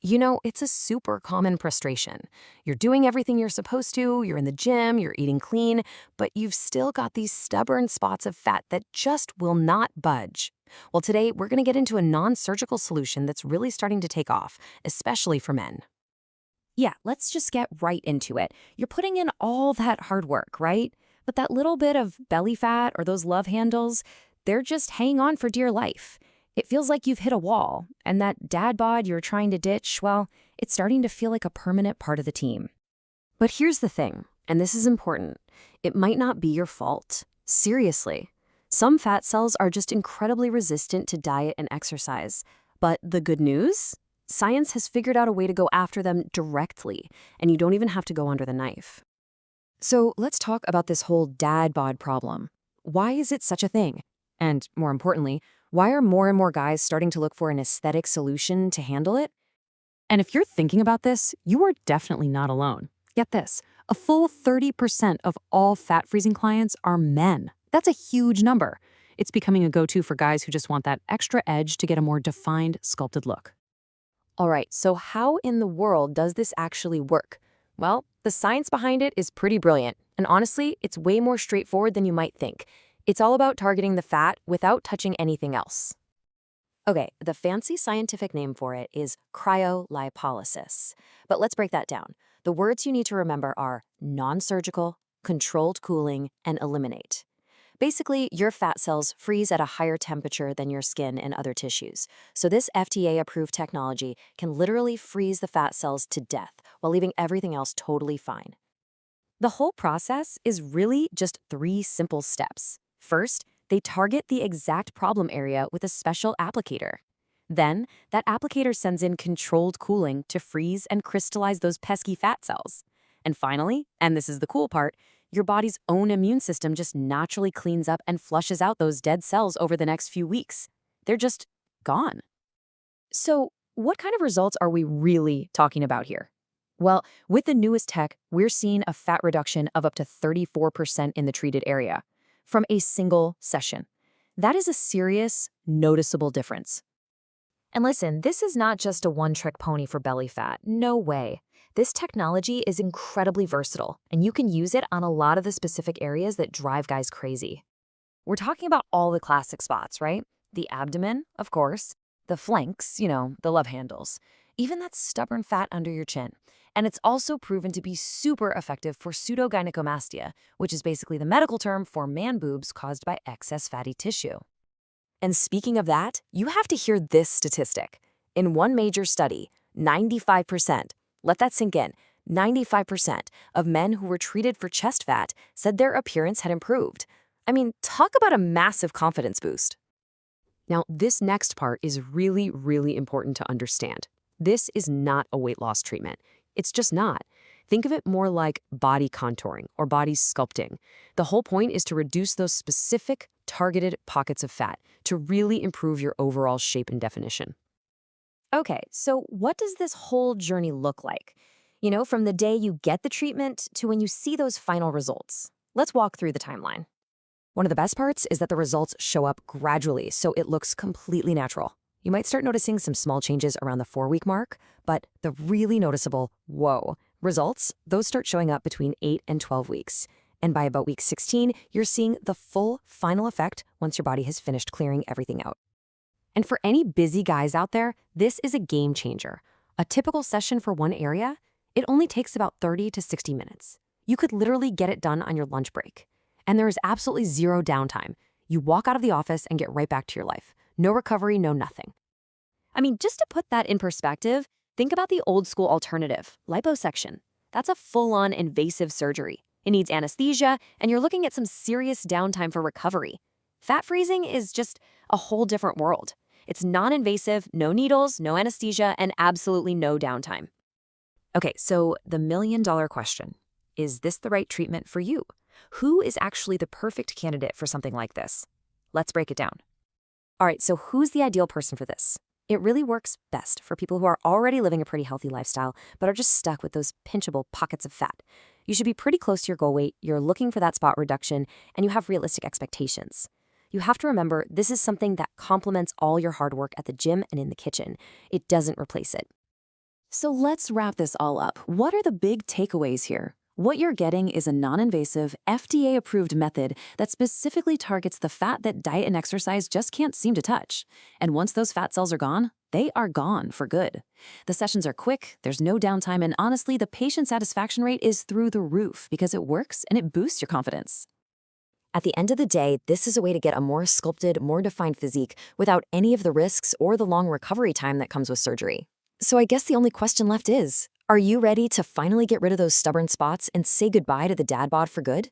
It's a super common frustration. You're doing everything you're supposed to, you're in the gym, you're eating clean, but you've still got these stubborn spots of fat that just will not budge. Well, today we're going to get into a non-surgical solution that's really starting to take off, especially for men. Yeah, let's just get right into it. You're putting in all that hard work, right? But that little bit of belly fat or those love handles, they're just hanging on for dear life. It feels like you've hit a wall, and that dad bod you're trying to ditch, well, it's starting to feel like a permanent part of the team. But here's the thing, and this is important. It might not be your fault. Seriously. Some fat cells are just incredibly resistant to diet and exercise. But the good news? Science has figured out a way to go after them directly, and you don't even have to go under the knife. So let's talk about this whole dad bod problem. Why is it such a thing? And more importantly, why are more and more guys starting to look for an aesthetic solution to handle it? And if you're thinking about this, you are definitely not alone. Get this, a full 30% of all fat-freezing clients are men. That's a huge number. It's becoming a go-to for guys who just want that extra edge to get a more defined, sculpted look. All right, so how in the world does this actually work? Well, the science behind it is pretty brilliant, and honestly, it's way more straightforward than you might think. It's all about targeting the fat without touching anything else. Okay, the fancy scientific name for it is cryolipolysis. But let's break that down. The words you need to remember are non-surgical, controlled cooling, and eliminate. Basically, your fat cells freeze at a higher temperature than your skin and other tissues. So this FDA-approved technology can literally freeze the fat cells to death while leaving everything else totally fine. The whole process is really just 3 simple steps. First, they target the exact problem area with a special applicator. Then, that applicator sends in controlled cooling to freeze and crystallize those pesky fat cells. And finally, and this is the cool part, your body's own immune system just naturally cleans up and flushes out those dead cells over the next few weeks. They're just gone. So, what kind of results are we really talking about here? Well, with the newest tech, we're seeing a fat reduction of up to 34% in the treated area from a single session. That is a serious, noticeable difference. And listen, this is not just a one-trick pony for belly fat. No way. This technology is incredibly versatile, and you can use it on a lot of the specific areas that drive guys crazy. We're talking about all the classic spots, right? The abdomen, of course, the flanks, the love handles, even that stubborn fat under your chin. And it's also proven to be super effective for pseudogynecomastia, which is basically the medical term for man boobs caused by excess fatty tissue. And speaking of that, you have to hear this statistic. In one major study, 95%, let that sink in, 95% of men who were treated for chest fat said their appearance had improved. I mean, talk about a massive confidence boost. Now, this next part is really, really important to understand. This is not a weight loss treatment. It's just not. Think of it more like body contouring or body sculpting. The whole point is to reduce those specific, targeted pockets of fat to really improve your overall shape and definition. Okay, so what does this whole journey look like? From the day you get the treatment to when you see those final results. Let's walk through the timeline. One of the best parts is that the results show up gradually, so it looks completely natural. You might start noticing some small changes around the 4-week mark, but the really noticeable, whoa, results, those start showing up between 8 and 12 weeks. And by about week 16, you're seeing the full final effect once your body has finished clearing everything out. And for any busy guys out there, this is a game changer. A typical session for one area, it only takes about 30 to 60 minutes. You could literally get it done on your lunch break. And there is absolutely zero downtime. You walk out of the office and get right back to your life. No recovery, no nothing. I mean, just to put that in perspective, think about the old school alternative, liposuction. That's a full-on invasive surgery. It needs anesthesia, and you're looking at some serious downtime for recovery. Fat freezing is just a whole different world. It's non-invasive, no needles, no anesthesia, and absolutely no downtime. Okay, so the million-dollar question, is this the right treatment for you? Who is actually the perfect candidate for something like this? Let's break it down. All right, so who's the ideal person for this? It really works best for people who are already living a pretty healthy lifestyle, but are just stuck with those pinchable pockets of fat. You should be pretty close to your goal weight, you're looking for that spot reduction, and you have realistic expectations. You have to remember this is something that complements all your hard work at the gym and in the kitchen. It doesn't replace it. So let's wrap this all up. What are the big takeaways here? What you're getting is a non-invasive, FDA-approved method that specifically targets the fat that diet and exercise just can't seem to touch. And once those fat cells are gone, they are gone for good. The sessions are quick, there's no downtime, and honestly, the patient satisfaction rate is through the roof because it works and it boosts your confidence. At the end of the day, this is a way to get a more sculpted, more defined physique without any of the risks or the long recovery time that comes with surgery. So I guess the only question left is, are you ready to finally get rid of those stubborn spots and say goodbye to the dad bod for good?